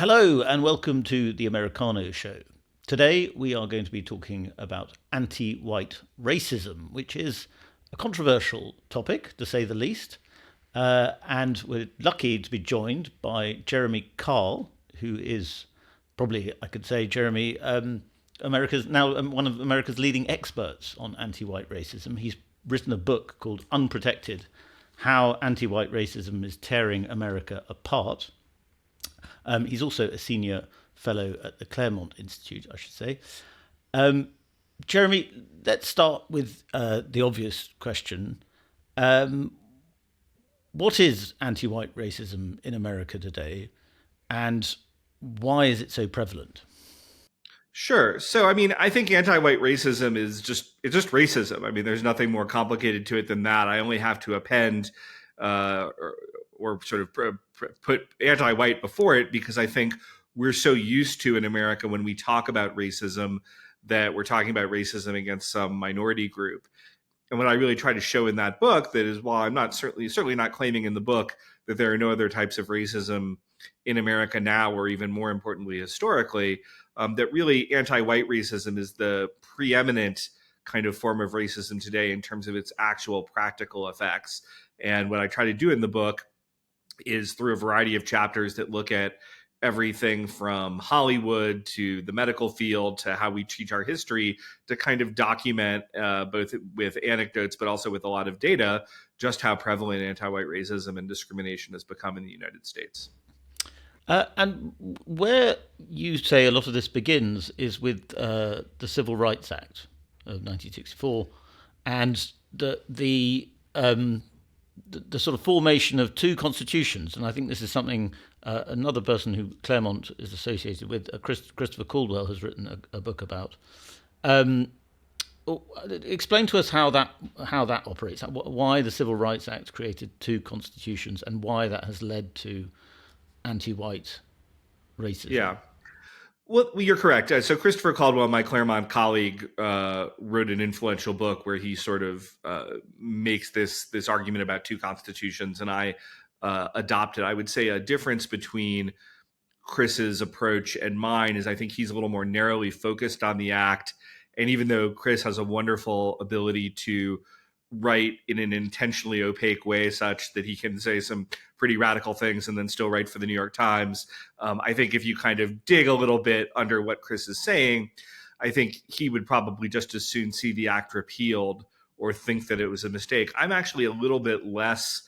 Hello and welcome to the Americano Show. Today we are going to be talking about anti-white racism, which is a controversial topic, to say the least. And we're lucky to be joined by Jeremy Carl, who is probably, I could say, Jeremy, America's now one of America's leading experts on anti-white racism. He's written a book called Unprotected: How Anti-White Racism is Tearing America Apart. He's also a senior fellow at the Claremont Institute, I should say. Jeremy, let's start with the obvious question. What is anti-white racism in America today, and why is it so prevalent? Sure. So, I think anti-white racism is just racism. There's nothing more complicated to it than that. I only have to append or sort of put anti-white before it because I think we're so used to in America when we talk about racism that we're talking about racism against some minority group. And what I really try to show in that book that is, while I'm not certainly not claiming in the book that there are no other types of racism in America now, or even more importantly, historically, that really anti-white racism is the preeminent kind of form of racism today in terms of its actual practical effects. And what I try to do in the book is through a variety of chapters that look at everything from Hollywood to the medical field to how we teach our history to kind of document both with anecdotes, but also with a lot of data, just how prevalent anti-white racism and discrimination has become in the United States. And where you say a lot of this begins is with the Civil Rights Act of 1964 and the sort of formation of two constitutions. And I think this is something another person who Claremont is associated with, Christopher Caldwell, has written a book about. Explain to us how that operates, why the Civil Rights Act created two constitutions and why that has led to anti-white racism. Yeah. Well, you're correct. So Christopher Caldwell, my Claremont colleague, wrote an influential book where he sort of makes this argument about two constitutions, and I adopted. I would say a difference between Chris's approach and mine is I think he's a little more narrowly focused on the act, and even though Chris has a wonderful ability to write in an intentionally opaque way such that he can say some pretty radical things and then still write for the New York Times. I think if you kind of dig a little bit under what Chris is saying, I think he would probably just as soon see the act repealed or think that it was a mistake. I'm actually a little bit less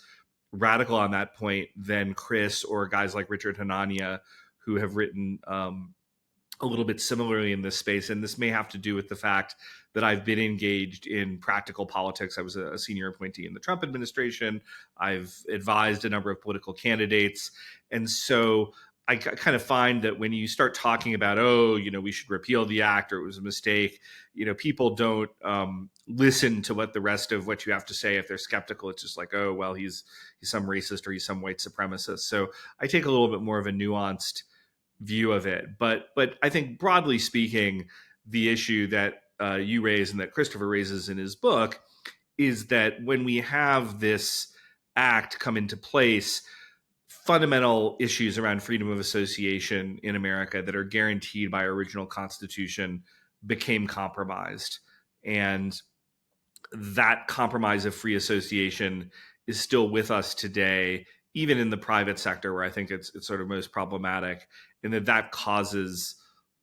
radical on that point than Chris or guys like Richard Hanania, who have written a little bit similarly in this space. And this may have to do with the fact that I've been engaged in practical politics. I was a senior appointee in the Trump administration. I've advised a number of political candidates. And so I kind of find that when you start talking about, we should repeal the act or it was a mistake, people don't listen to what the rest of what you have to say. If they're skeptical, it's just like, he's some racist or he's some white supremacist. So I take a little bit more of a nuanced view of it. But I think broadly speaking, the issue that you raise and that Christopher raises in his book is that when we have this act come into place, fundamental issues around freedom of association in America that are guaranteed by our original Constitution became compromised. And that compromise of free association is still with us today, even in the private sector, where I think it's sort of most problematic, and that causes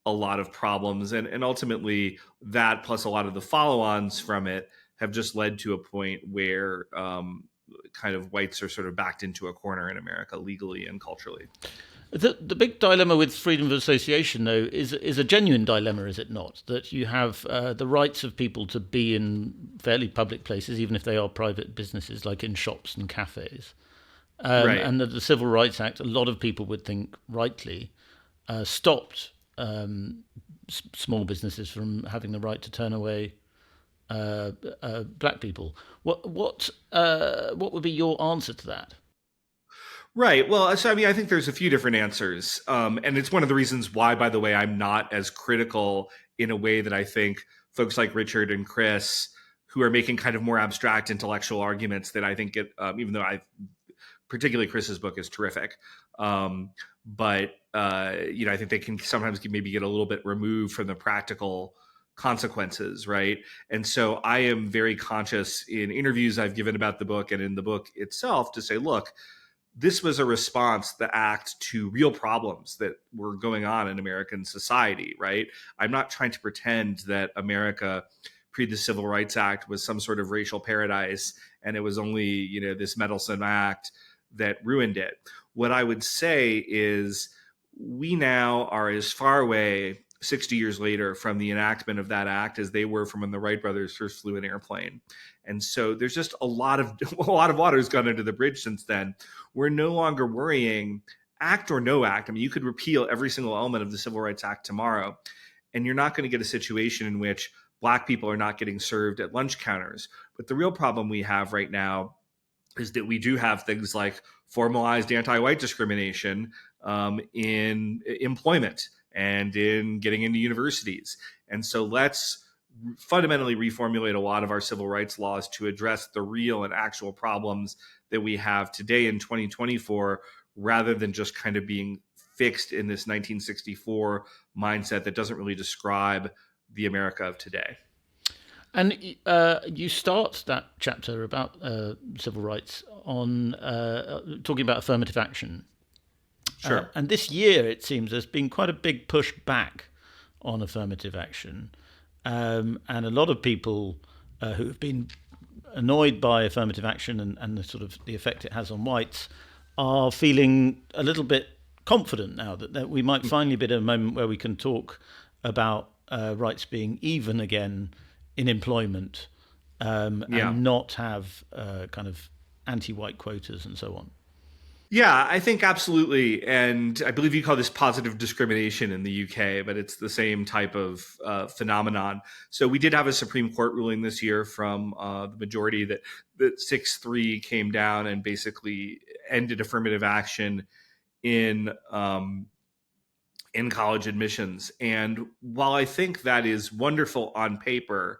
a lot of problems. And ultimately, that plus a lot of the follow-ons from it have just led to a point where kind of whites are sort of backed into a corner in America legally and culturally. The big dilemma with freedom of association, though, is a genuine dilemma, is it not? That you have the rights of people to be in fairly public places, even if they are private businesses, like in shops and cafes. Right. And that the Civil Rights Act, a lot of people would think rightly, stopped small businesses from having the right to turn away black people. What would be your answer to that? Right. Well, so I think there's a few different answers, and it's one of the reasons why, by the way, I'm not as critical in a way that I think folks like Richard and Chris, who are making kind of more abstract intellectual arguments that I think get, even though particularly Chris's book is terrific. But I think they can sometimes maybe get a little bit removed from the practical consequences, right? And so I am very conscious in interviews I've given about the book and in the book itself to say, look, this was a response, the act, to real problems that were going on in American society, right? I'm not trying to pretend that America pre the Civil Rights Act was some sort of racial paradise and it was only, this meddlesome act that ruined it. What I would say is we now are as far away 60 years later from the enactment of that act as they were from when the Wright brothers first flew an airplane. And so there's just a lot of water has gone under the bridge since then. We're no longer worrying act or no act. I mean, you could repeal every single element of the Civil Rights Act tomorrow, and you're not going to get a situation in which Black people are not getting served at lunch counters. But the real problem we have right now is that we do have things like formalized anti-white discrimination in employment and in getting into universities. And so let's fundamentally reformulate a lot of our civil rights laws to address the real and actual problems that we have today in 2024, rather than just kind of being fixed in this 1964 mindset that doesn't really describe the America of today. And you start that chapter about civil rights on talking about affirmative action. Sure. And this year, it seems, there's been quite a big push back on affirmative action. And a lot of people who have been annoyed by affirmative action and the sort of the effect it has on whites are feeling a little bit confident now that we might finally be at a moment where we can talk about rights being even again in employment and not have kind of anti-white quotas and so on. Yeah, I think absolutely. And I believe you call this positive discrimination in the UK, but it's the same type of phenomenon. So we did have a Supreme Court ruling this year from the majority that 6-3 came down and basically ended affirmative action in college admissions. And while I think that is wonderful on paper,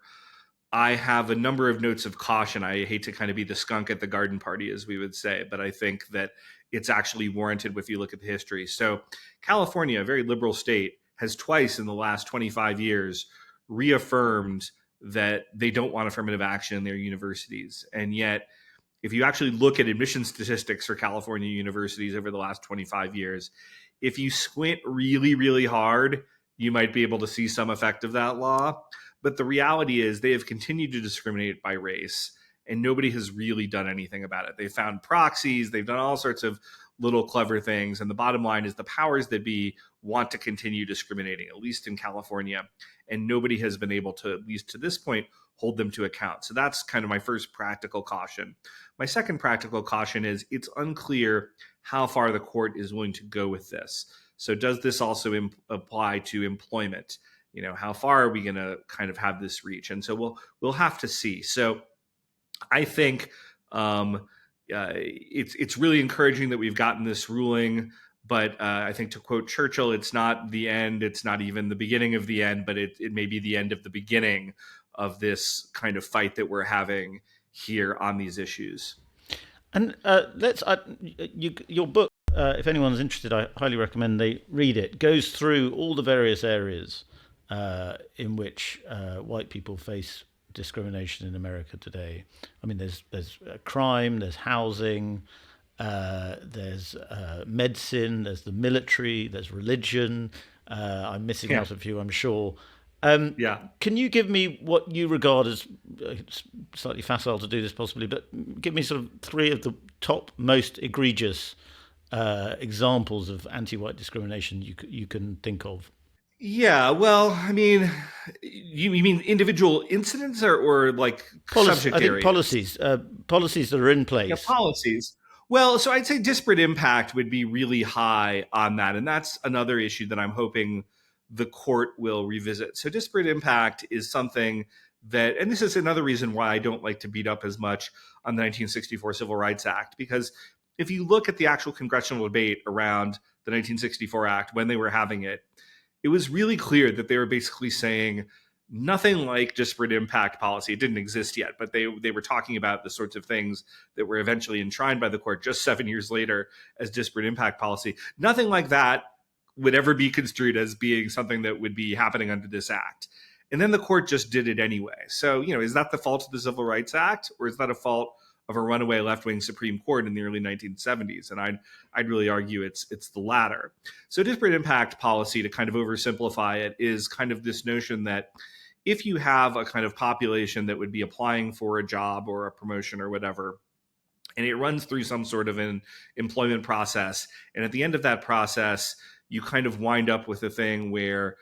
I have a number of notes of caution. I hate to kind of be the skunk at the garden party, as we would say, but I think that it's actually warranted if you look at the history. So California, a very liberal state, has twice in the last 25 years reaffirmed that they don't want affirmative action in their universities. And yet, if you actually look at admission statistics for California universities over the last 25 years, if you squint really, really hard, you might be able to see some effect of that law. But the reality is they have continued to discriminate by race, and nobody has really done anything about it. They've found proxies. They've done all sorts of little clever things. And the bottom line is the powers that be want to continue discriminating, at least in California. And nobody has been able to, at least to this point, hold them to account. So that's kind of my first practical caution. My second practical caution is it's unclear how far the court is willing to go with this. So does this also apply to employment? How far are we going to kind of have this reach? And so we'll have to see. So I think it's really encouraging that we've gotten this ruling. But I think, to quote Churchill, it's not the end. It's not even the beginning of the end, but it may be the end of the beginning of this kind of fight that we're having here on these issues. And your book, if anyone's interested, I highly recommend they read it. Goes through all the various areas in which white people face discrimination in America today. I mean, there's crime, there's housing, there's medicine, there's the military, there's religion. I'm missing out a few, I'm sure. Can you give me what you regard as slightly facile to do this possibly, but give me sort of three of the top most egregious examples of anti-white discrimination you can think of? Yeah, well, I mean, you mean individual incidents or like subject areas? I think policies that are in place. Yeah, policies. Well, so I'd say disparate impact would be really high on that. And that's another issue that I'm hoping the court will revisit. So disparate impact is something that, and this is another reason why I don't like to beat up as much on the 1964 Civil Rights Act, because if you look at the actual congressional debate around the 1964 Act when they were having it, it was really clear that they were basically saying nothing like disparate impact policy. It didn't exist yet, but they were talking about the sorts of things that were eventually enshrined by the court just 7 years later as disparate impact policy. Nothing like that would ever be construed as being something that would be happening under this act. And then the court just did it anyway. So, is that the fault of the Civil Rights Act, or is that a fault of a runaway left-wing Supreme Court in the early 1970s? And I'd really argue it's the latter. So disparate impact policy, to kind of oversimplify it, is kind of this notion that if you have a kind of population that would be applying for a job or a promotion or whatever, and it runs through some sort of an employment process, and at the end of that process, you kind of wind up with a thing where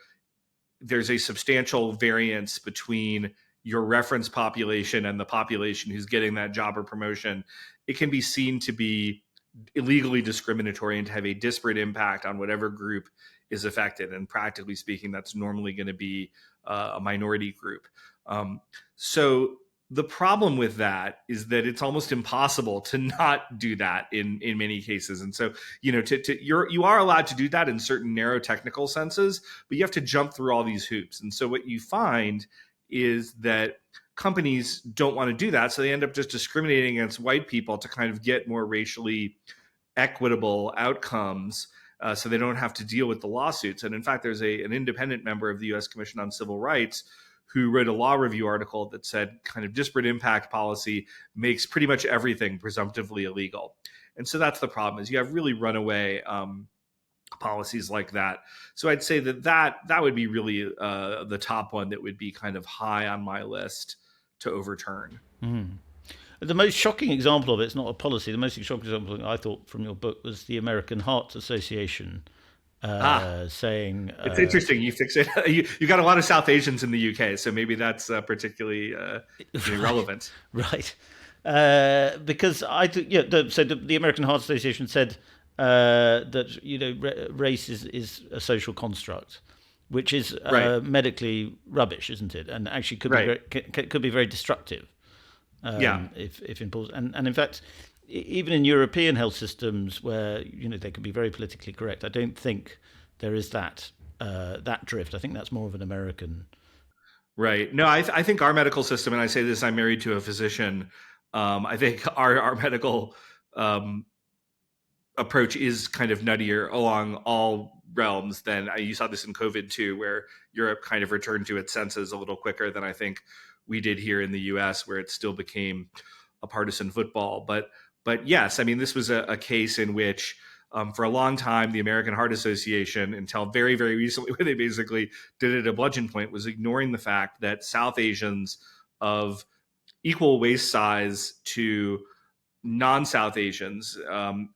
there's a substantial variance between your reference population and the population who's getting that job or promotion, it can be seen to be illegally discriminatory and to have a disparate impact on whatever group is affected. And practically speaking, that's normally going to be a minority group. So the problem with that is that it's almost impossible to not do that in many cases. And so, you are allowed to do that in certain narrow technical senses, but you have to jump through all these hoops. And so what you find is that companies don't want to do that. So they end up just discriminating against white people to kind of get more racially equitable outcomes. So they don't have to deal with the lawsuits. And in fact, there's an independent member of the U.S. Commission on Civil Rights who wrote a law review article that said kind of disparate impact policy makes pretty much everything presumptively illegal. And so that's the problem, is you have really runaway policies like that. So I'd say that would be really the top one that would be kind of high on my list to overturn. Mm. The most shocking example of it, it's not a policy, the most shocking example I thought from your book was the American Heart Association saying... it's interesting. You fix it. You got a lot of South Asians in the UK, so maybe that's particularly relevant. Right. Because so the American Heart Association said that, race is a social construct, which is medically rubbish, isn't it? And actually could be very destructive. If imposed, and in fact, even in European health systems where they can be very politically correct, I don't think there is that drift. I think that's more of an American. Right. No, I think our medical system, and I say this, I'm married to a physician. I think our medical approach is kind of nuttier along all realms than you saw this in COVID too, where Europe kind of returned to its senses a little quicker than I think we did here in the U.S., where it still became a partisan football. But yes, I mean, this was a case in which for a long time, the American Heart Association, until very, very recently, where they basically did it at a bludgeon point, was ignoring the fact that South Asians of equal waist size to non-South Asians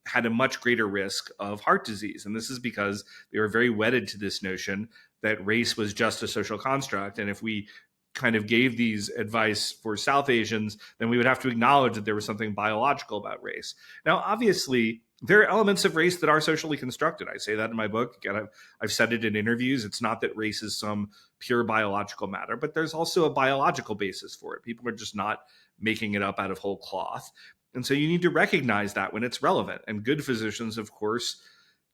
had a much greater risk of heart disease. And this is because they were very wedded to this notion that race was just a social construct. And if we kind of gave these advice for South Asians, then we would have to acknowledge that there was something biological about race. Now, obviously, there are elements of race that are socially constructed. I say that in my book. Again, I've said it in interviews. It's not that race is some pure biological matter, but there's also a biological basis for it. People are just not making it up out of whole cloth. And so you need to recognize that when it's relevant. And good physicians, of course,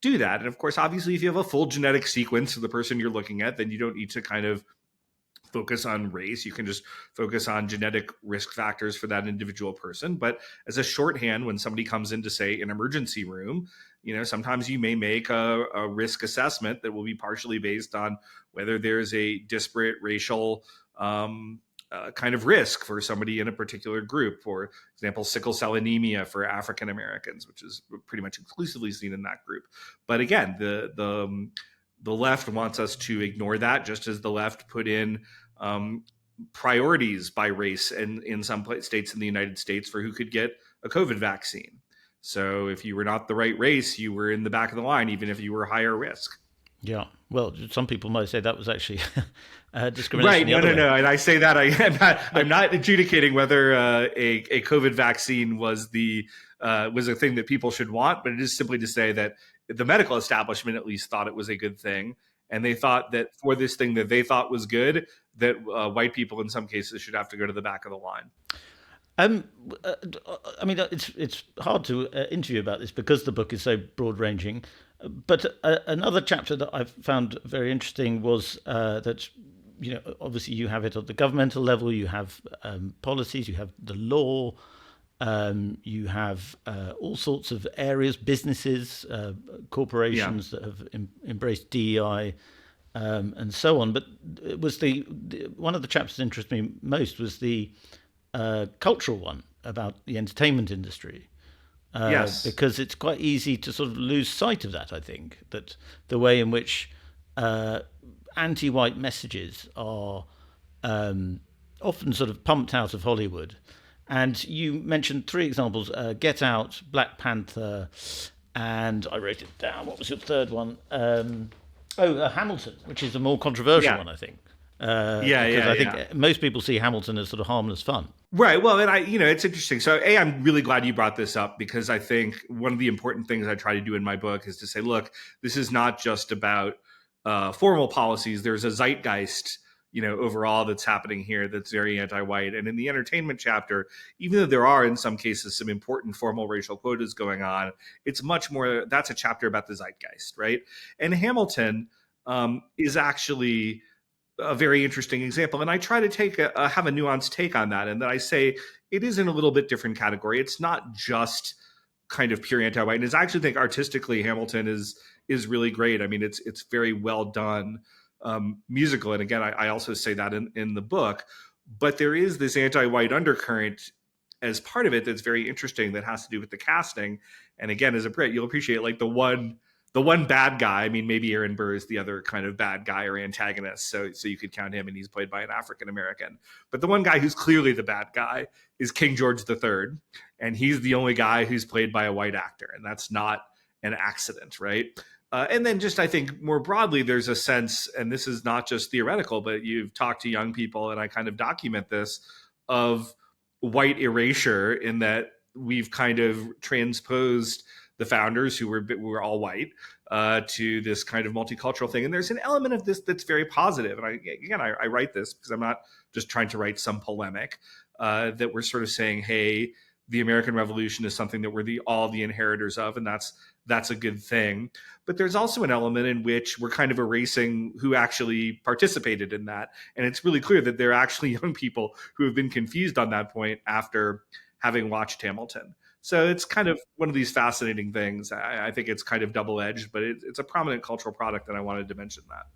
do that. And of course, obviously, if you have a full genetic sequence of the person you're looking at, then you don't need to kind of focus on race. You can just focus on genetic risk factors for that individual person. But as a shorthand, when somebody comes into, say, an emergency room, sometimes you may make a risk assessment that will be partially based on whether there's a disparate racial kind of risk for somebody in a particular group. For example, sickle cell anemia for African Americans, which is pretty much exclusively seen in that group. But again, the left wants us to ignore that, just as the left put in priorities by race in some states in the United States for who could get a COVID vaccine. So if you were not the right race, you were in the back of the line, even if you were higher risk. Yeah. Well, some people might say that was actually discrimination. Right. No. And I say that I'm not adjudicating whether a COVID vaccine was a thing that people should want, but it is simply to say that the medical establishment at least thought it was a good thing. And they thought that for this thing that they thought was good, that white people in some cases should have to go to the back of the line. I mean, it's hard to interview about this because the book is so broad-ranging. But another chapter that I found very interesting was that, obviously you have it at the governmental level, you have policies, you have the law, You have all sorts of areas, businesses, corporations that have embraced DEI, and so on. But it was one of the chapters that interested me most was the cultural one about the entertainment industry. Yes. Because it's quite easy to sort of lose sight of that, I think, that the way in which anti-white messages are often sort of pumped out of Hollywood. And you mentioned three examples, Get Out, Black Panther, and I wrote it down. What was your third one? Hamilton, which is a more controversial one, I think. Because I think most people see Hamilton as sort of harmless fun. Right. Well, and it's interesting. So, I'm really glad you brought this up, because I think one of the important things I try to do in my book is to say, look, this is not just about formal policies. There's a zeitgeist, overall that's happening here that's very anti-white. And in the entertainment chapter, even though there are in some cases some important formal racial quotas going on, it's much more, that's a chapter about the zeitgeist, right? And Hamilton is actually a very interesting example. And I try to have a nuanced take on that. And that I say it is in a little bit different category. It's not just kind of pure anti-whiteness. I actually think artistically Hamilton is really great. I mean, it's very well done musical. And again, I also say that in the book, but there is this anti-white undercurrent as part of it that's very interesting, that has to do with the casting. And again, as a Brit, you'll appreciate like the one bad guy. I mean, maybe Aaron Burr is the other kind of bad guy or antagonist. So you could count him, and he's played by an African-American. But the one guy who's clearly the bad guy is King George III. And he's the only guy who's played by a white actor. And that's not an accident, right? And then just, I think more broadly, there's a sense, and this is not just theoretical, but you've talked to young people, and I kind of document this, of white erasure, in that we've kind of transposed the founders, who were all white, to this kind of multicultural thing. And there's an element of this that's very positive. And I write this because I'm not just trying to write some polemic, that we're sort of saying, hey, the American Revolution is something that we're all the inheritors of, and that's a good thing. But there's also an element in which we're kind of erasing who actually participated in that. And it's really clear that there are actually young people who have been confused on that point after having watched Hamilton. So it's kind of one of these fascinating things. I think it's kind of double-edged, but it's a prominent cultural product, and I wanted to mention that.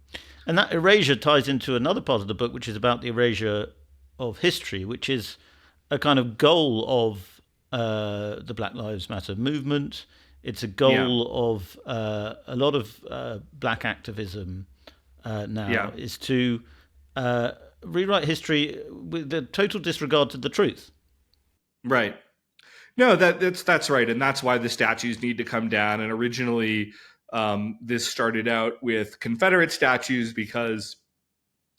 And that erasure ties into another part of the book, which is about the erasure of history, which is a kind of goal of the Black Lives Matter movement. It's a goal of a lot of black activism now, is to rewrite history with the total disregard to the truth. Right. No, that's right. And that's why the statues need to come down. And originally, this started out with Confederate statues, because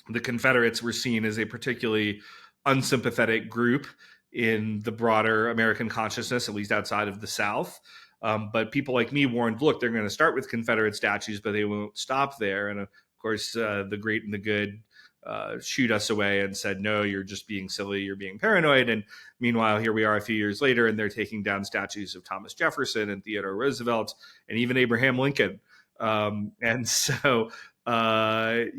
the Confederates were seen as a particularly unsympathetic group in the broader American consciousness, at least outside of the South. But people like me warned, look, they're going to start with Confederate statues, but they won't stop there. And of course, the great and the good shooed us away and said, no, you're just being silly, you're being paranoid. And meanwhile, here we are a few years later, and they're taking down statues of Thomas Jefferson and Theodore Roosevelt and even Abraham Lincoln. And so, it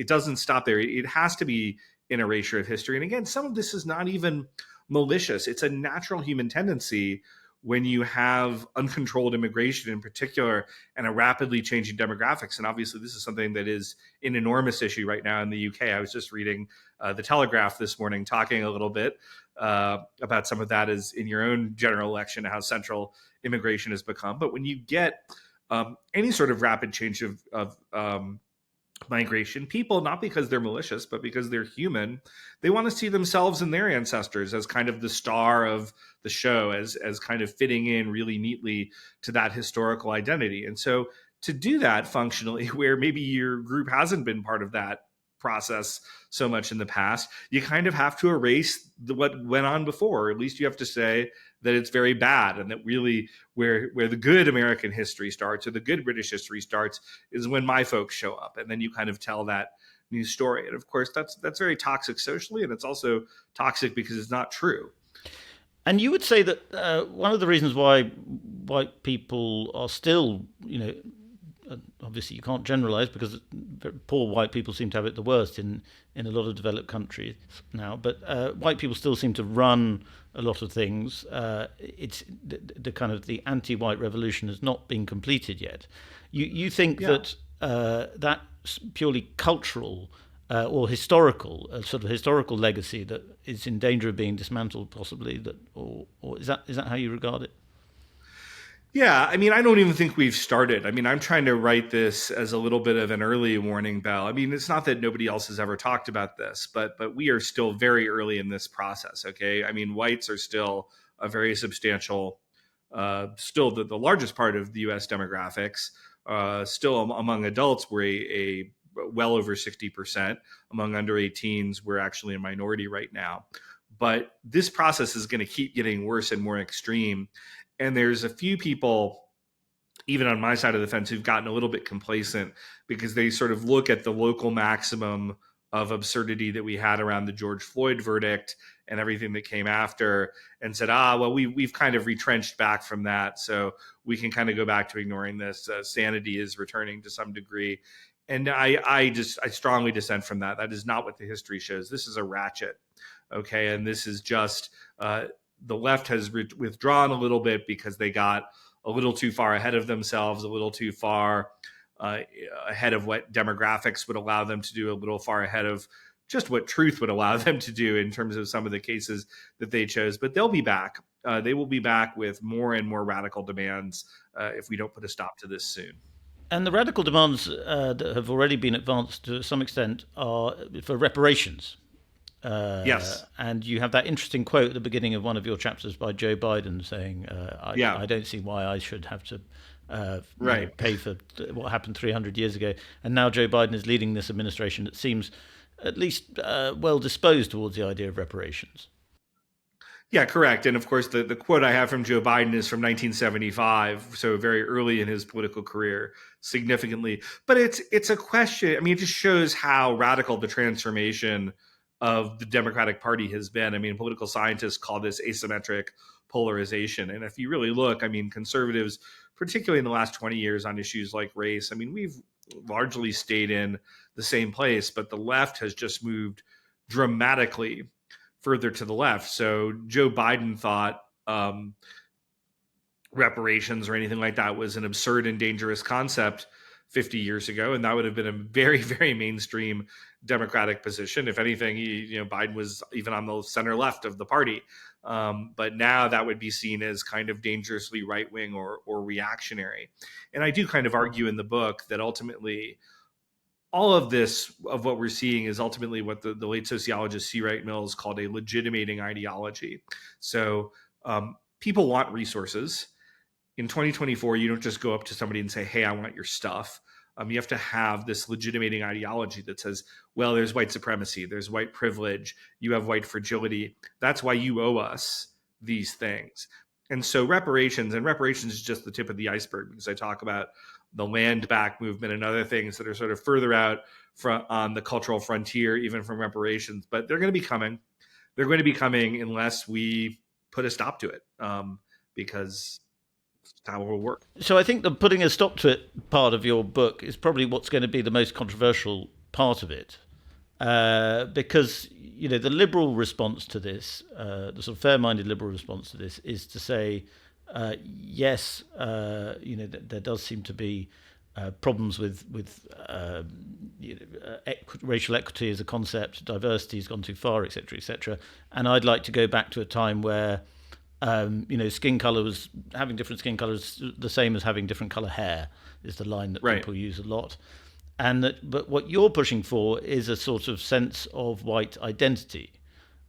doesn't stop there. It has to be an erasure of history. And again, some of this is not even malicious. It's a natural human tendency when you have uncontrolled immigration in particular, and a rapidly changing demographics. And obviously this is something that is an enormous issue right now in the UK. I was just reading The Telegraph this morning, talking a little bit about some of that as in your own general election, how central immigration has become. But when you get any sort of rapid change of migration, people, not because they're malicious, but because they're human, they want to see themselves and their ancestors as kind of the star of the show, as kind of fitting in really neatly to that historical identity. And so to do that functionally, where maybe your group hasn't been part of that process so much in the past, you kind of have to erase what went on before, or at least you have to say that it's very bad, and that really where the good American history starts, or the good British history starts, is when my folks show up. And then you kind of tell that new story. And of course, that's very toxic socially, and it's also toxic because it's not true. And you would say that one of the reasons why white people are still, obviously you can't generalize because poor white people seem to have it the worst in a lot of developed countries now, but white people still seem to run a lot of things. It's the kind of the anti-white revolution has not been completed yet. You think that that's purely cultural or historical, a sort of historical legacy that is in danger of being dismantled, possibly? That, or is that how you regard it? Yeah, I mean, I don't even think we've started. I mean, I'm trying to write this as a little bit of an early warning bell. I mean, it's not that nobody else has ever talked about this, but we are still very early in this process. Okay, I mean, whites are still a very substantial, still the largest part of the U.S. demographics. Still among adults, we're a well over 60%. Among under 18s, we're actually a minority right now. But this process is going to keep getting worse and more extreme. And there's a few people, even on my side of the fence, who've gotten a little bit complacent because they sort of look at the local maximum of absurdity that we had around the George Floyd verdict and everything that came after and said, well, we've kind of retrenched back from that. So we can kind of go back to ignoring this. Sanity is returning to some degree. And I strongly dissent from that. That is not what the history shows. This is a ratchet. Okay. And this is just, the left has withdrawn a little bit because they got a little too far ahead of themselves, a little too far ahead of what demographics would allow them to do, a little far ahead of just what truth would allow them to do in terms of some of the cases that they chose. But they'll be back. They will be back with more and more radical demands if we don't put a stop to this soon. And the radical demands that have already been advanced to some extent are for reparations. Yes. And you have that interesting quote at the beginning of one of your chapters by Joe Biden saying, I don't see why I should have to pay for what happened 300 years ago. And now Joe Biden is leading this administration that seems at least well disposed towards the idea of reparations. Yeah, correct. And of course, the quote I have from Joe Biden is from 1975, so very early in his political career, significantly. But it's a question. I mean, it just shows how radical the transformation of the Democratic Party has been. I mean, political scientists call this asymmetric polarization. And if you really look, I mean, conservatives, particularly in the last 20 years on issues like race, I mean, we've largely stayed in the same place, but the left has just moved dramatically further to the left. So Joe Biden thought reparations or anything like that was an absurd and dangerous concept 50 years ago, and that would have been a very, very mainstream Democratic position. If anything, Biden was even on the center left of the party. But now that would be seen as kind of dangerously right wing or reactionary. And I do kind of argue in the book that ultimately all of this, of what we're seeing, is ultimately what the late sociologist C. Wright Mills called a legitimating ideology. So people want resources. In 2024, you don't just go up to somebody and say, hey, I want your stuff. You have to have this legitimating ideology that says, well, there's white supremacy, there's white privilege, you have white fragility. That's why you owe us these things. And so reparations is just the tip of the iceberg, because I talk about the land back movement and other things that are sort of further out on the cultural frontier, even from reparations. But they're going to be coming. They're going to be coming unless we put a stop to it, because that's how it will work. So I think the putting a stop to it part of your book is probably what's going to be the most controversial part of it, because the liberal response to this, the sort of fair-minded liberal response to this, is to say, yes, there does seem to be problems with racial equity as a concept, diversity has gone too far, etc., etc. And I'd like to go back to a time where skin color was having different skin colors the same as having different color hair is the line that people use a lot. But what you're pushing for is a sort of sense of white identity,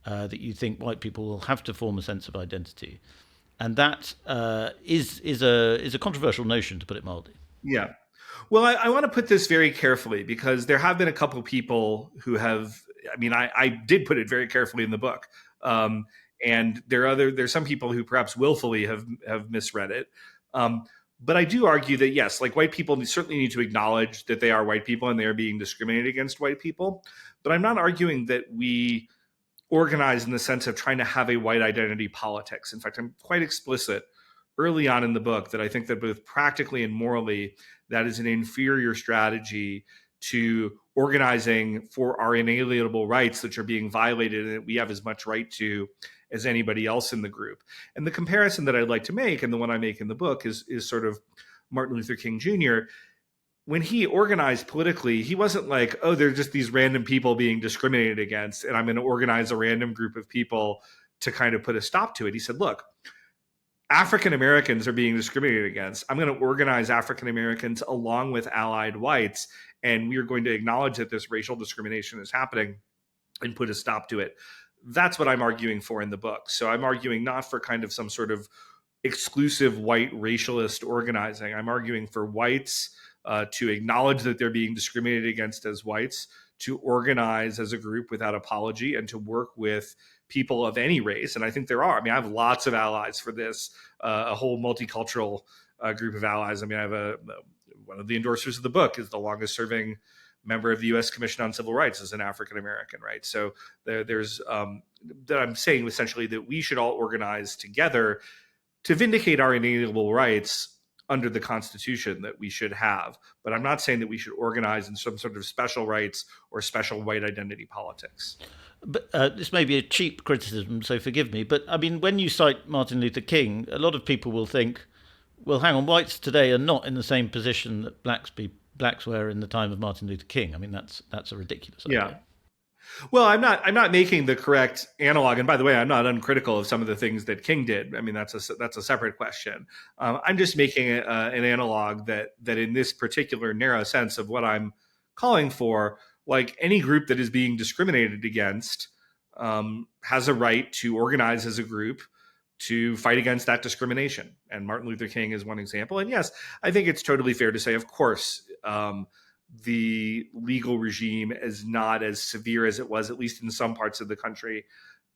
that you think white people will have to form a sense of identity. And that is a controversial notion, to put it mildly. Yeah. Well, I want to put this very carefully, because there have been a couple people who have, I did put it very carefully in the book. And there's some people who perhaps willfully have misread it. But I do argue that, yes, like white people certainly need to acknowledge that they are white people and they are being discriminated against white people. But I'm not arguing that we organize in the sense of trying to have a white identity politics. In fact, I'm quite explicit early on in the book that I think that both practically and morally, that is an inferior strategy to organizing for our inalienable rights that are being violated and that we have as much right to as anybody else in the group. And the comparison that I'd like to make, and the one I make in the book, is sort of Martin Luther King Jr. When he organized politically, he wasn't like, oh, they're just these random people being discriminated against, and I'm going to organize a random group of people to kind of put a stop to it. He said, look, African Americans are being discriminated against. I'm going to organize African Americans along with allied whites, and we are going to acknowledge that this racial discrimination is happening and put a stop to it. That's what I'm arguing for in the book. So I'm arguing not for kind of some sort of exclusive white racialist organizing. I'm arguing for whites to acknowledge that they're being discriminated against as whites, to organize as a group without apology, and to work with people of any race. And I think there are. I mean, I have lots of allies for this, a whole multicultural group of allies. I mean, I have one of the endorsers of the book is the longest serving member of the U.S. Commission on Civil Rights as an African American, right? So there's that I'm saying essentially that we should all organize together to vindicate our inalienable rights under the Constitution that we should have. But I'm not saying that we should organize in some sort of special rights or special white identity politics. But this may be a cheap criticism, so forgive me. But I mean, when you cite Martin Luther King, a lot of people will think, well, hang on, whites today are not in the same position that blacks were in the time of Martin Luther King. I mean, that's a ridiculous idea. Yeah. Well, I'm not making the correct analog. And by the way, I'm not uncritical of some of the things that King did. I mean, that's a separate question. I'm just making an analog that in this particular narrow sense of what I'm calling for, like any group that is being discriminated against has a right to organize as a group to fight against that discrimination. And Martin Luther King is one example. And yes, I think it's totally fair to say, of course, the legal regime is not as severe as it was, at least in some parts of the country,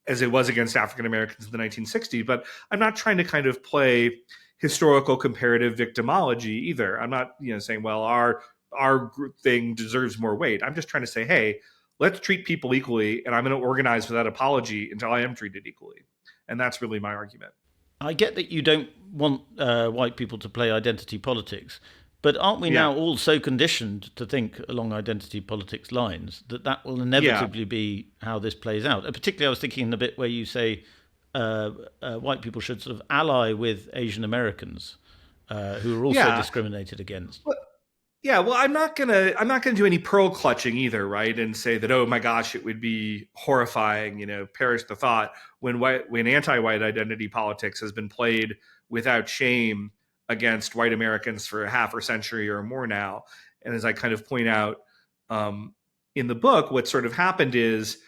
as it was against African Americans in the 1960s. But I'm not trying to kind of play historical comparative victimology either. I'm not saying, well, our group thing deserves more weight. I'm just trying to say, hey, let's treat people equally, and I'm going to organize without apology until I am treated equally. And that's really my argument. I get that you don't want white people to play identity politics, but aren't we now all so conditioned to think along identity politics lines that will inevitably be how this plays out? And particularly, I was thinking in the bit where you say white people should sort of ally with Asian Americans who are also discriminated against. Well, I'm not gonna do any pearl clutching either, right? And say that, oh my gosh, it would be horrifying, perish the thought when anti-white identity politics has been played without shame against white Americans for half a century or more now. And as I kind of point out in the book, what sort of happened is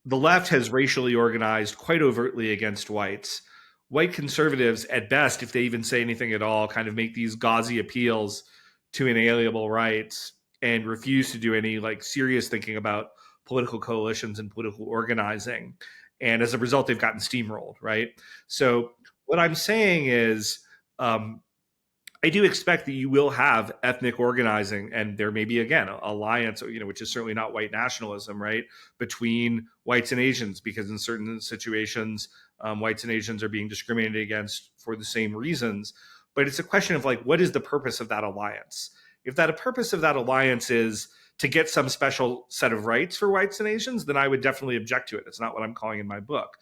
the left has racially organized quite overtly against whites. White conservatives, at best, if they even say anything at all, kind of make these gauzy appeals to inalienable rights and refuse to do any serious thinking about political coalitions and political organizing. And as a result, they've gotten steamrolled, right? So what I'm saying is I do expect that you will have ethnic organizing, and there may be, again, an alliance, which is certainly not white nationalism, right, between whites and Asians, because in certain situations, whites and Asians are being discriminated against for the same reasons. But it's a question of what is the purpose of that alliance? If that a purpose of that alliance is to get some special set of rights for whites and Asians, then I would definitely object to it. It's not what I'm calling in my book.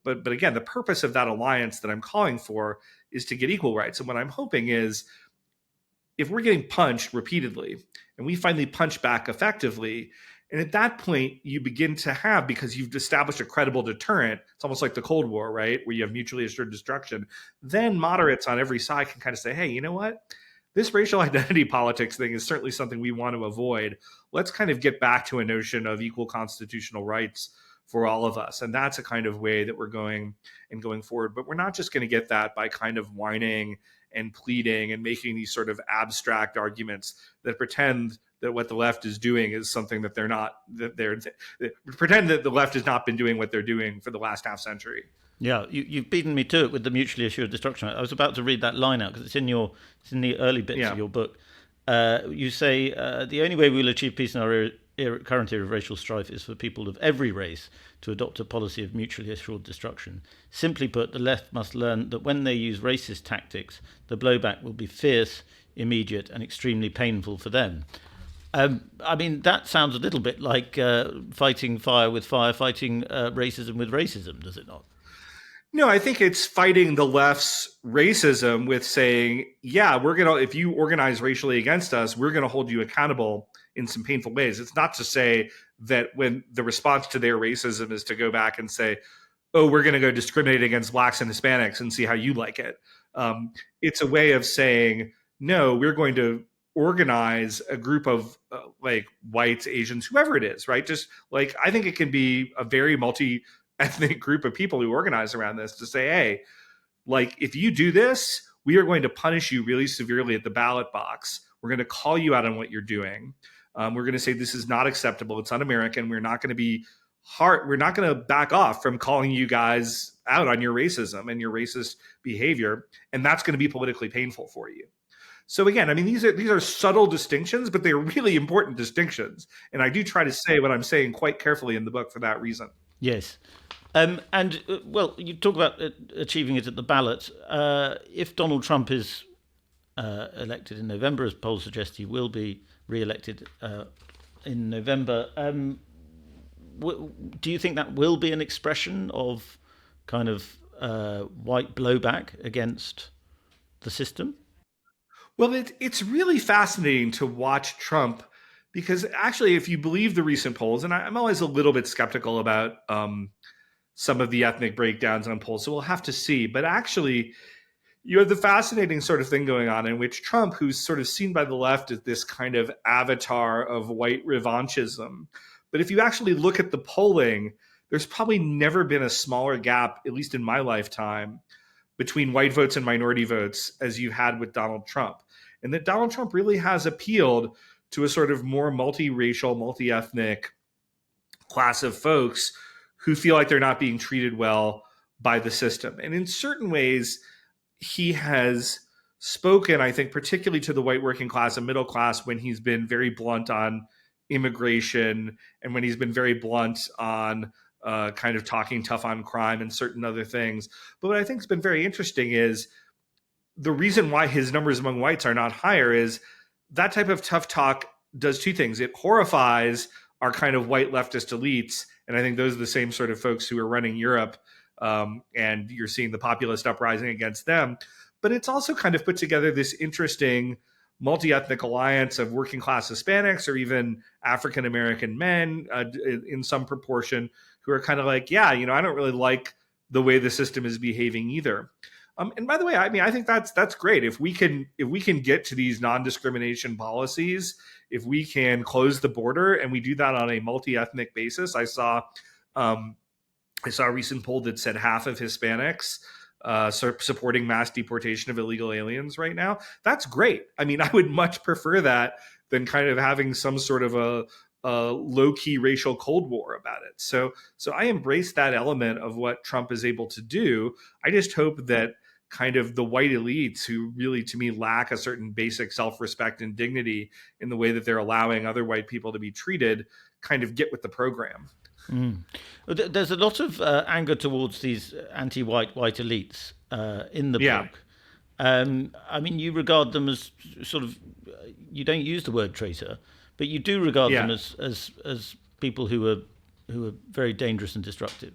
But again, the purpose of that alliance that I'm calling for is to get equal rights. And what I'm hoping is, if we're getting punched repeatedly and we finally punch back effectively, and at that point you begin to have, because you've established a credible deterrent, it's almost like the Cold War, right, where you have mutually assured destruction, then moderates on every side can kind of say, hey, you know what? This racial identity politics thing is certainly something we want to avoid. Let's kind of get back to a notion of equal constitutional rights for all of us. And that's a kind of way that we're going forward. But we're not just going to get that by kind of whining and pleading and making these sort of abstract arguments that pretend that what the left is doing is something that they're not, pretend that the left has not been doing what they're doing for the last half century. Yeah, you've beaten me to it with the mutually assured destruction. I was about to read that line out because it's in the early bits of your book. You say the only way we will achieve peace in our current era of racial strife is for people of every race to adopt a policy of mutually assured destruction. Simply put, the left must learn that when they use racist tactics, the blowback will be fierce, immediate, and extremely painful for them. I mean, that sounds a little bit like fighting fire with fire, fighting racism with racism, does it not? No, I think it's fighting the left's racism with saying, yeah, if you organize racially against us, we're going to hold you accountable in some painful ways. It's not to say that when the response to their racism is to go back and say, oh, we're going to go discriminate against blacks and Hispanics and see how you like it. It's a way of saying, no, we're going to organize a group of like whites, Asians, whoever it is, right? Just like, I think it can be a very ethnic group of people who organize around this to say, hey, like, if you do this, we are going to punish you really severely at the ballot box. We're going to call you out on what you're doing. We're going to say this is not acceptable. It's un-American. We're not going to be hard. We're not going to back off from calling you guys out on your racism and your racist behavior. And that's going to be politically painful for you. So again, I mean, these are subtle distinctions, but they're really important distinctions. And I do try to say what I'm saying quite carefully in the book for that reason. Yes. Well, you talk about achieving it at the ballot. If Donald Trump is elected in November, as polls suggest he will be re-elected in November, do you think that will be an expression of kind of white blowback against the system? Well, it's really fascinating to watch Trump because actually, if you believe the recent polls, and I'm always a little bit skeptical about some of the ethnic breakdowns on polls, so we'll have to see. But actually, you have the fascinating sort of thing going on in which Trump, who's sort of seen by the left as this kind of avatar of white revanchism, but if you actually look at the polling, there's probably never been a smaller gap, at least in my lifetime, between white votes and minority votes as you had with Donald Trump. And that Donald Trump really has appealed to a sort of more multiracial, multi-ethnic class of folks who feel like they're not being treated well by the system. And in certain ways, he has spoken, I think, particularly to the white working class and middle class when he's been very blunt on immigration and when he's been very blunt on kind of talking tough on crime and certain other things. But what I think has been very interesting is the reason why his numbers among whites are not higher is that type of tough talk does two things. It horrifies our kind of white leftist elites. And I think those are the same sort of folks who are running Europe. And you're seeing the populist uprising against them. But it's also kind of put together this interesting multi-ethnic alliance of working class Hispanics or even African American men in some proportion who are kind of like, yeah, you know, I don't really like the way the system is behaving either. And by the way, I mean, I think that's great. If we can get to these non-discrimination policies, if we can close the border and we do that on a multi-ethnic basis, I saw a recent poll that said half of Hispanics supporting mass deportation of illegal aliens right now. That's great. I mean, I would much prefer that than kind of having some sort of a low-key racial Cold War about it. So I embrace that element of what Trump is able to do. I just hope that kind of the white elites who really, to me, lack a certain basic self-respect and dignity in the way that they're allowing other white people to be treated kind of get with the program. Mm. There's a lot of anger towards these anti-white white elites in the book. I mean, you regard them as sort of, you don't use the word traitor, but you do regard them as people who are very dangerous and disruptive.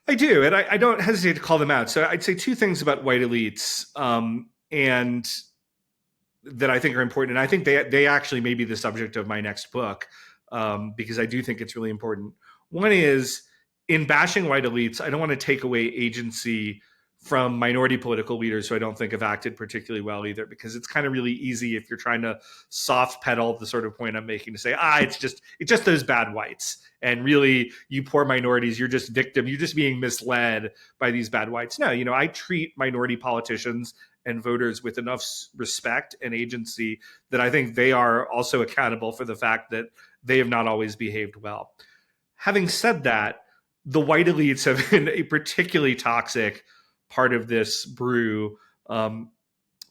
I do, and I don't hesitate to call them out. So I'd say two things about white elites, and that I think are important. And I think they actually may be the subject of my next book, because I do think it's really important. One is, in bashing white elites, I don't want to take away agency from minority political leaders who I don't think have acted particularly well either, because it's kind of really easy if you're trying to soft pedal the sort of point I'm making to say, it's just those bad whites. And really, you poor minorities, you're just being misled by these bad whites. No, you know, I treat minority politicians and voters with enough respect and agency that I think they are also accountable for the fact that they have not always behaved well. Having said that, the white elites have been a particularly toxic part of this brew.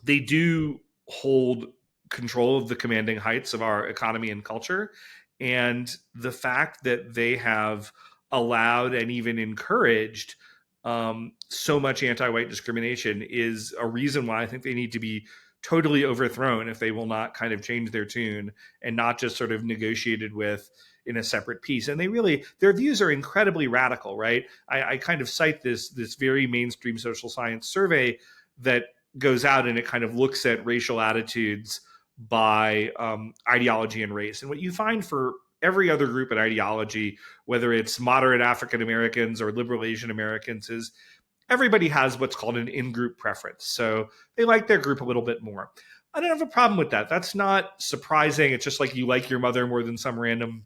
They do hold control of the commanding heights of our economy and culture. And the fact that they have allowed and even encouraged so much anti-white discrimination is a reason why I think they need to be totally overthrown if they will not kind of change their tune and not just sort of negotiated with in a separate piece. And their views are incredibly radical, right? I kind of cite this very mainstream social science survey that goes out and it kind of looks at racial attitudes by ideology and race. And what you find for every other group and ideology, whether it's moderate African Americans or liberal Asian Americans, is everybody has what's called an in-group preference. So they like their group a little bit more. I don't have a problem with that. That's not surprising. It's just like you like your mother more than some random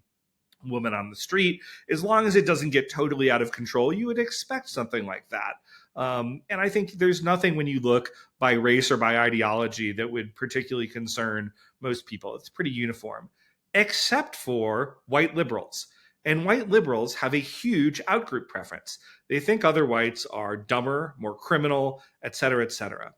woman on the street. As long as it doesn't get totally out of control, you would expect something like that. And I think there's nothing when you look by race or by ideology that would particularly concern most people. It's pretty uniform, except for white liberals. And white liberals have a huge outgroup preference. They think other whites are dumber, more criminal, et cetera, et cetera.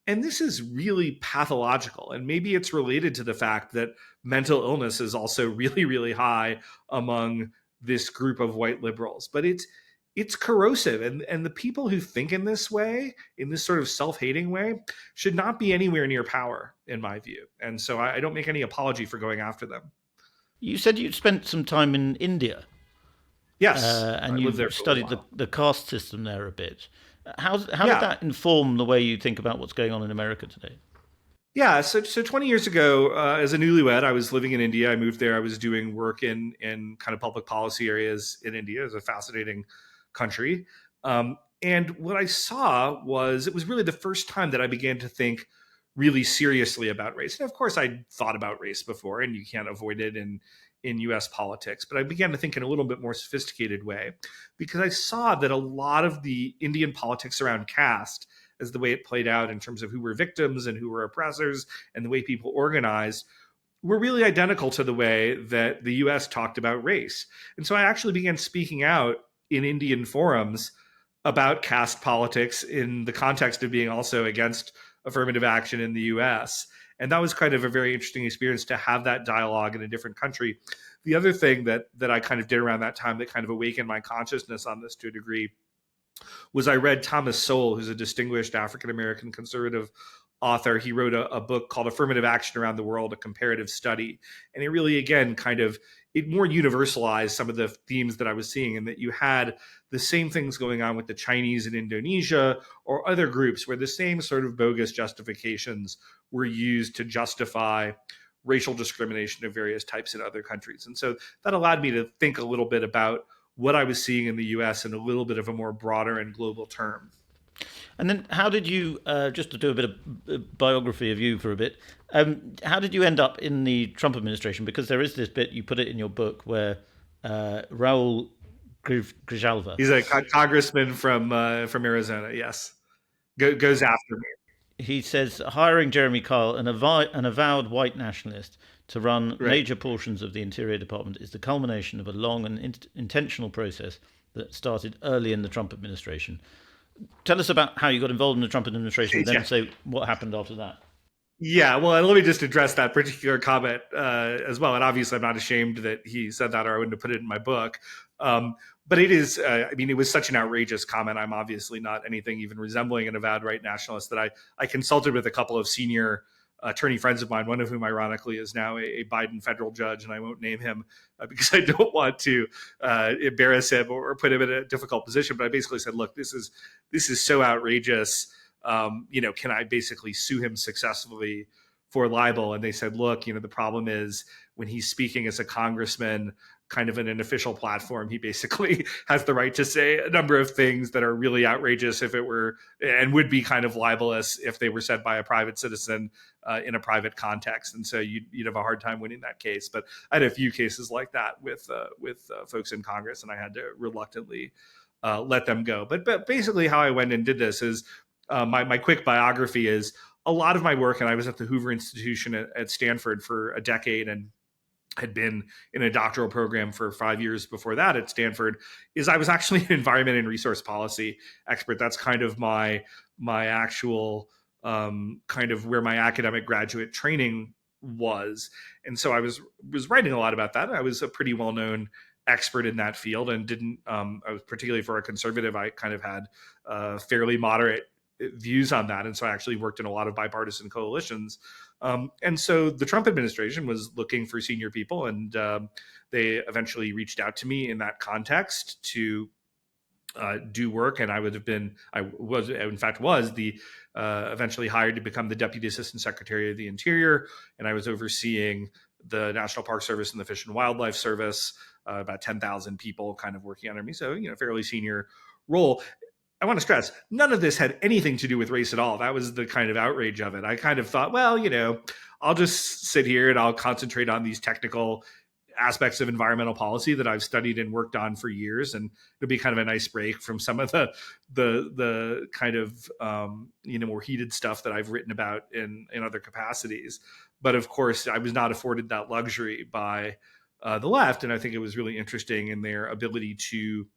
And this is really pathological. And maybe it's related to the fact that mental illness is also really, really high among this group of white liberals. But it's corrosive. And the people who think in this way, in this sort of self-hating way, should not be anywhere near power, in my view. And so I don't make any apology for going after them. You said you'd spent some time in India. Yes, and you studied the caste system there a bit. How did that inform the way you think about what's going on in America today? Yeah, so 20 years ago, as a newlywed, I was living in India. I moved there. I was doing work in kind of public policy areas in India. It's a fascinating country. And what I saw was it was really the first time that I began to think really seriously about race. And of course, I thought about race before, and you can't avoid it in US politics. But I began to think in a little bit more sophisticated way because I saw that a lot of the Indian politics around caste, as the way it played out in terms of who were victims and who were oppressors and the way people organized, were really identical to the way that the US talked about race. And so I actually began speaking out in Indian forums about caste politics in the context of being also against affirmative action in the US. And that was kind of a very interesting experience to have that dialogue in a different country. The other thing that I kind of did around that time that kind of awakened my consciousness on this to a degree was I read Thomas Sowell, who's a distinguished African-American conservative author. He wrote a book called Affirmative Action Around the World, a comparative study. And it really, again, it more universalized some of the themes that I was seeing, and that you had the same things going on with the Chinese in Indonesia or other groups where the same sort of bogus justifications were used to justify racial discrimination of various types in other countries. And so that allowed me to think a little bit about what I was seeing in the US in a little bit of a more broader and global term. And then how did you, just to do a bit of biography of you for a bit, how did you end up in the Trump administration? Because there is this bit, you put it in your book, where Raul Grijalva... He's a congressman from Arizona, yes. Goes after me. He says, hiring Jeremy Kyle, an avowed white nationalist, to run major portions of the Interior Department is the culmination of a long and intentional process that started early in the Trump administration. Tell us about how you got involved in the Trump administration, and then say what happened after that. Yeah, well, let me just address that particular comment as well. And obviously, I'm not ashamed that he said that, or I wouldn't have put it in my book. But it is, it was such an outrageous comment. I'm obviously not anything even resembling an avowed right nationalist that I consulted with a couple of senior attorney friends of mine, one of whom ironically is now a Biden federal judge, and I won't name him because I don't want to embarrass him or put him in a difficult position. But I basically said, look, this is so outrageous. Can I basically sue him successfully for libel? And they said, look, the problem is when he's speaking as a congressman, kind of in an official platform, he basically has the right to say a number of things that are really outrageous if it were, and would be kind of libelous if they were said by a private citizen in a private context. And so you'd have a hard time winning that case. But I had a few cases like that with folks in Congress, and I had to reluctantly let them go. But basically how I went and did this is my quick biography is a lot of my work, and I was at the Hoover Institution at Stanford for a decade and had been in a doctoral program for 5 years before that at Stanford, is I was actually an environment and resource policy expert. That's kind of my actual kind of where my academic graduate training was. And so I was writing a lot about that. I was a pretty well-known expert in that field and didn't, I was particularly for a conservative, I kind of had fairly moderate views on that. And so I actually worked in a lot of bipartisan coalitions. And so the Trump administration was looking for senior people, and they eventually reached out to me in that context to do work. And I was the eventually hired to become the Deputy Assistant Secretary of the Interior. And I was overseeing the National Park Service and the Fish and Wildlife Service, about 10,000 people kind of working under me. So, fairly senior role. I want to stress, none of this had anything to do with race at all. That was the kind of outrage of it. I kind of thought, well, I'll just sit here and I'll concentrate on these technical aspects of environmental policy that I've studied and worked on for years, and it'll be kind of a nice break from some of the kind of more heated stuff that I've written about in other capacities. But of course, I was not afforded that luxury by the left, and I think it was really interesting in their ability to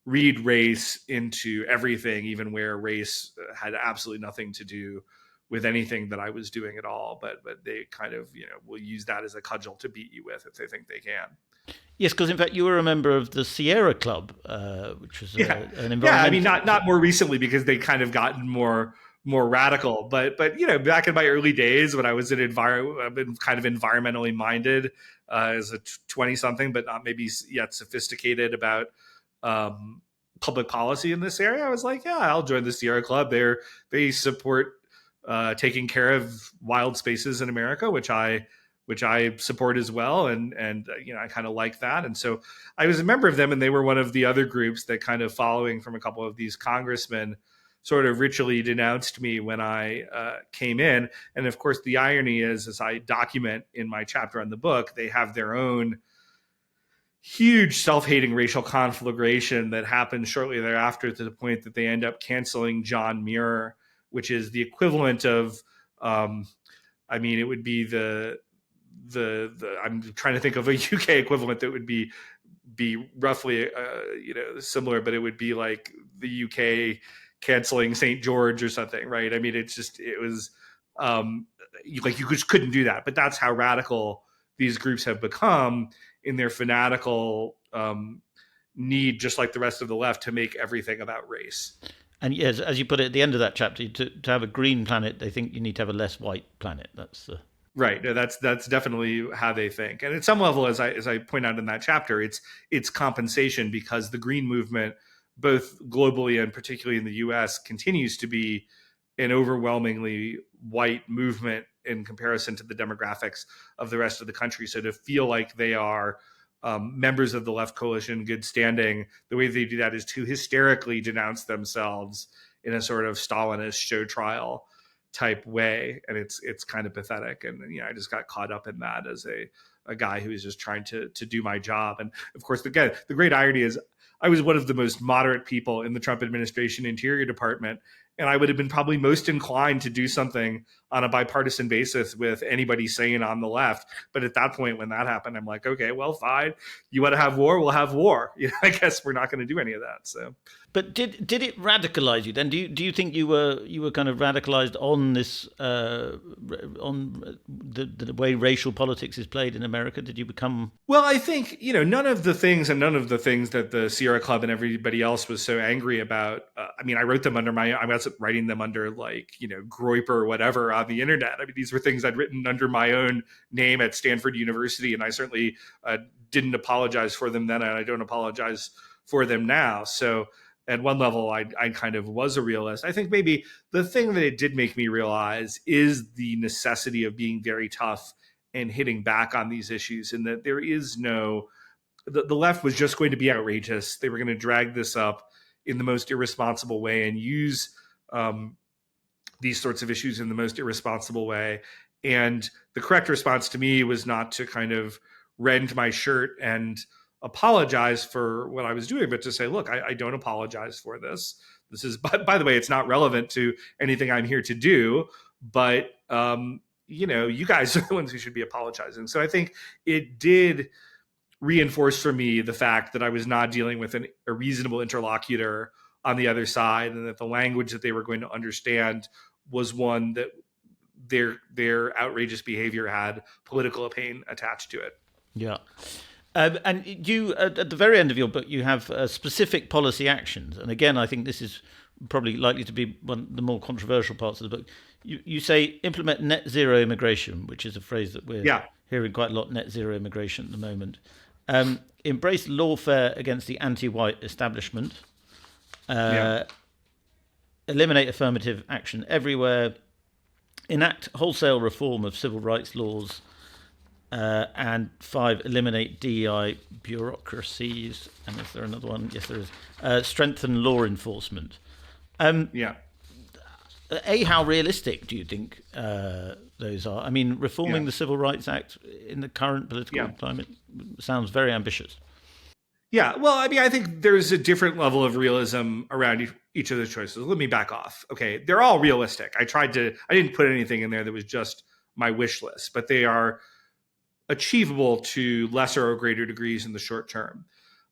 read race into everything, even where race had absolutely nothing to do with anything that I was doing at all. But they kind of, will use that as a cudgel to beat you with if they think they can. Yes, because in fact you were a member of the Sierra Club, which was an environment. Yeah, I mean, not more recently, because they kind of gotten more radical. But back in my early days when I was I've been kind of environmentally minded as a 20-something, but not maybe yet sophisticated about public policy in this area. I was like, yeah, I'll join the Sierra Club. They support taking care of wild spaces in America, which I support as well. And I kind of like that. And so I was a member of them, and they were one of the other groups that, kind of following from a couple of these congressmen, sort of ritually denounced me when I came in. And of course, the irony is, as I document in my chapter on the book, they have their own huge self-hating racial conflagration that happens shortly thereafter, to the point that they end up canceling John Muir, which is the equivalent of, it would be the I'm trying to think of a UK equivalent that would be roughly, similar, but it would be like the UK canceling St. George or something, right? I mean, it was you just couldn't do that. But that's how radical these groups have become in their fanatical need, just like the rest of the left, to make everything about race. And yes, as you put it at the end of that chapter, to have a green planet, they think you need to have a less white planet. That's right. No, that's definitely how they think. And at some level, as I point out in that chapter, it's compensation, because the green movement, both globally and particularly in the US, continues to be an overwhelmingly white movement in comparison to the demographics of the rest of the country. So to feel like they are members of the left coalition, good standing, the way they do that is to hysterically denounce themselves in a sort of Stalinist show trial type way. And it's kind of pathetic. And I just got caught up in that as a guy who is just trying to do my job. And of course, again, the great irony is I was one of the most moderate people in the Trump administration Interior Department, and I would have been probably most inclined to do something on a bipartisan basis with anybody sane on the left. But at that point, when that happened, I'm like, okay, well, fine. You want to have war? We'll have war. I guess we're not going to do any of that. So, but did it radicalize you then? Do you think you were kind of radicalized on this on the way racial politics is played in America? Did you become? Well, I think none of the things that the Sierra Club and everybody else was so angry about. I wrote them under I wasn't writing them under Groyper or whatever on the internet. I mean, these were things I'd written under my own name at Stanford University, and I certainly didn't apologize for them then, and I don't apologize for them now. So at one level, I kind of was a realist. I think maybe the thing that it did make me realize is the necessity of being very tough and hitting back on these issues, and that there is the left was just going to be outrageous. They were going to drag this up in the most irresponsible way and use these sorts of issues in the most irresponsible way. And the correct response to me was not to kind of rend my shirt and apologize for what I was doing, but to say, look, I don't apologize for this. This is, by the way, it's not relevant to anything I'm here to do, but you guys are the ones who should be apologizing. So I think it did reinforce for me the fact that I was not dealing with a reasonable interlocutor on the other side, and that the language that they were going to understand was one that their outrageous behavior had political pain attached to it. Yeah. And you, at the very end of your book, you have specific policy actions. And again, I think this is probably likely to be one of the more controversial parts of the book. You say implement net zero immigration, which is a phrase that we're Yeah. hearing quite a lot, net zero immigration at the moment. Embrace lawfare against the anti-white establishment. Eliminate affirmative action everywhere. Enact wholesale reform of civil rights laws. And 5, eliminate DEI bureaucracies. And is there another one? Yes, there is. Strengthen law enforcement. How realistic do you think those are? I mean, reforming the Civil Rights Act in the current political climate sounds very ambitious. Yeah, well, I mean, I think there's a different level of realism around each of the choices. Let me back off. Okay, they're all realistic. I didn't put anything in there that was just my wish list, but they are achievable to lesser or greater degrees in the short term.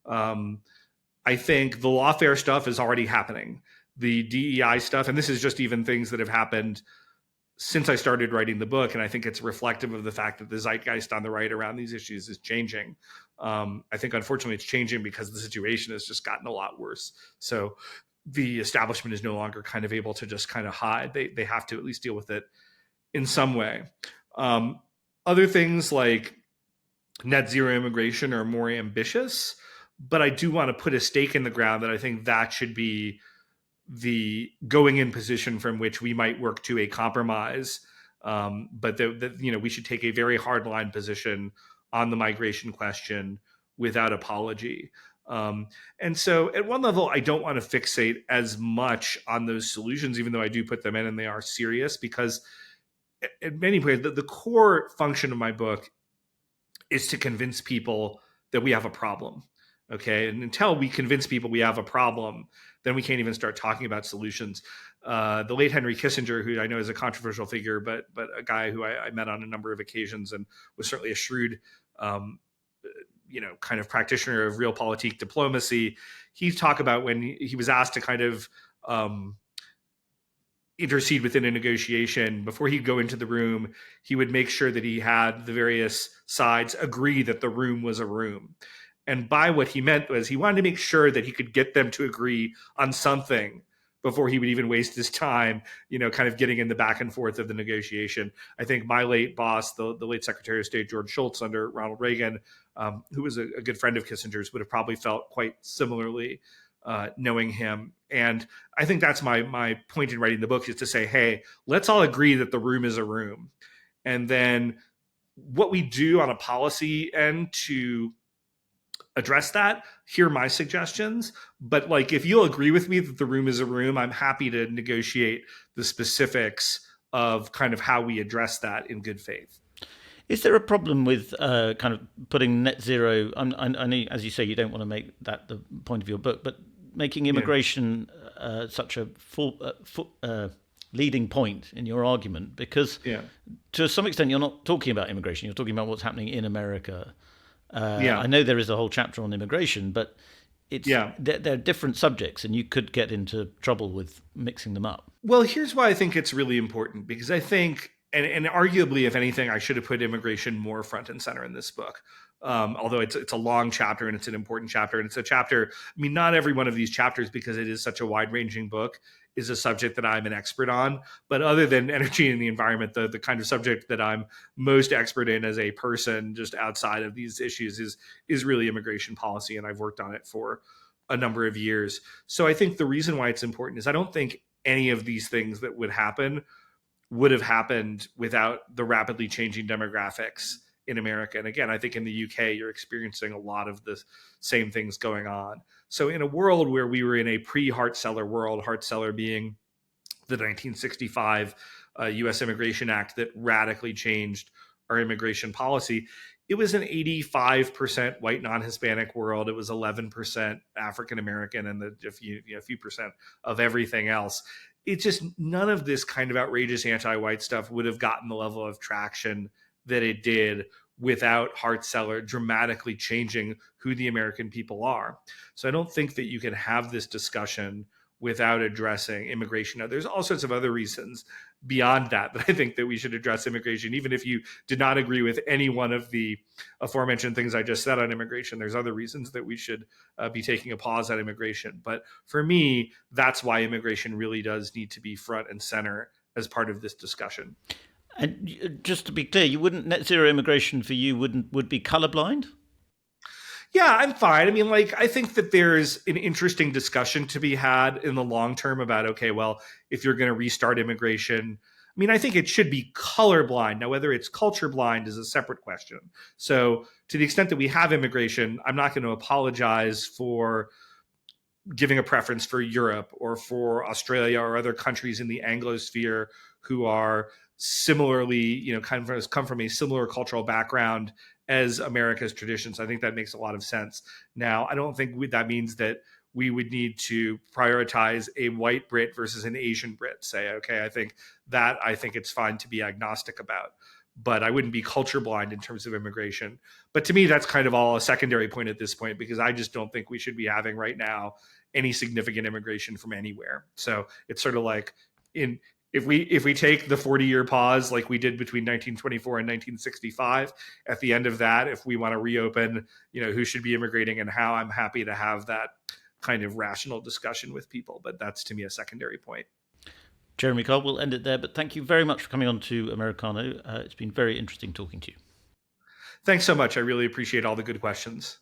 I think the lawfare stuff is already happening. The DEI stuff, and this is just even things that have happened since I started writing the book, and I think it's reflective of the fact that the zeitgeist on the right around these issues is changing. I think, unfortunately, it's changing because the situation has just gotten a lot worse. So the establishment is no longer kind of able to just kind of hide. They have to at least deal with it in some way. Other things like net zero immigration are more ambitious, but I do want to put a stake in the ground that I think that should be the going in position from which we might work to a compromise. But we should take a very hard line position on the migration question without apology. And so at one level, I don't want to fixate as much on those solutions, even though I do put them in and they are serious, because in many ways, the core function of my book is to convince people that we have a problem. Okay. And until we convince people we have a problem, then we can't even start talking about solutions. The late Henry Kissinger, who I know is a controversial figure, but a guy who I met on a number of occasions and was certainly a shrewd, kind of practitioner of realpolitik diplomacy. He talked about when he was asked to kind of intercede within a negotiation, before he'd go into the room, he would make sure that he had the various sides agree that the room was a room. And by what he meant was he wanted to make sure that he could get them to agree on something before he would even waste his time, kind of getting in the back and forth of the negotiation. I think my late boss, the late Secretary of State, George Shultz, under Ronald Reagan, who was a good friend of Kissinger's, would have probably felt quite similarly, knowing him. And I think that's my point in writing the book, is to say, hey, let's all agree that the room is a room. And then what we do on a policy end to address that, here are my suggestions. But if you'll agree with me that the room is a room, I'm happy to negotiate the specifics of kind of how we address that in good faith. Is there a problem with kind of putting net zero? I know, as you say, you don't want to make that the point of your book, but making immigration such a leading point in your argument, because to some extent you're not talking about immigration, you're talking about what's happening in America. I know there is a whole chapter on immigration, but they're different subjects, and you could get into trouble with mixing them up. Well, here's why I think it's really important, because I think, and arguably, if anything, I should have put immigration more front and center in this book. Although it's a long chapter and it's an important chapter, and it's a chapter. I mean, not every one of these chapters, because it is such a wide-ranging book, is a subject that I'm an expert on. But other than energy and the environment, the kind of subject that I'm most expert in as a person, just outside of these issues, is really immigration policy, and I've worked on it for a number of years. So I think the reason why it's important is I don't think any of these things that would have happened without the rapidly changing demographics in America. And again, I think in the UK, you're experiencing a lot of the same things going on. So in a world where we were in a pre-Hart-Celler world, Hart-Celler being the 1965 U.S. Immigration Act that radically changed our immigration policy, it was an 85% white non-Hispanic world. It was 11% African American, and a few percent of everything else. It's just none of this kind of outrageous anti-white stuff would have gotten the level of traction that it did without Hart-Celler dramatically changing who the American people are. So I don't think that you can have this discussion without addressing immigration. Now, there's all sorts of other reasons beyond that I think that we should address immigration. Even if you did not agree with any one of the aforementioned things I just said on immigration, there's other reasons that we should be taking a pause on immigration. But for me, that's why immigration really does need to be front and center as part of this discussion. And just to be clear, you wouldn't net zero immigration for you would be colorblind? Yeah, I'm fine. I mean, like, I think that there's an interesting discussion to be had in the long term about, okay, well, if you're going to restart immigration, I mean, I think it should be colorblind. Now, whether it's culture blind is a separate question. So to the extent that we have immigration, I'm not going to apologize for giving a preference for Europe or for Australia or other countries in the Anglosphere who are similarly, kind of come from a similar cultural background as America's traditions. I think that makes a lot of sense. Now, I don't think that means that we would need to prioritize a white Brit versus an Asian Brit. Say, okay, I think it's fine to be agnostic about, but I wouldn't be culture blind in terms of immigration. But to me, that's kind of all a secondary point at this point, because I just don't think we should be having right now any significant immigration from anywhere. So it's sort of like if we take the 40-year pause like we did between 1924 and 1965, at the end of that, if we want to reopen, who should be immigrating and how, I'm happy to have that kind of rational discussion with people. But that's, to me, a secondary point. Jeremy Cobb, we'll end it there, but thank you very much for coming on to Americano. It's been very interesting talking to you. Thanks so much. I really appreciate all the good questions.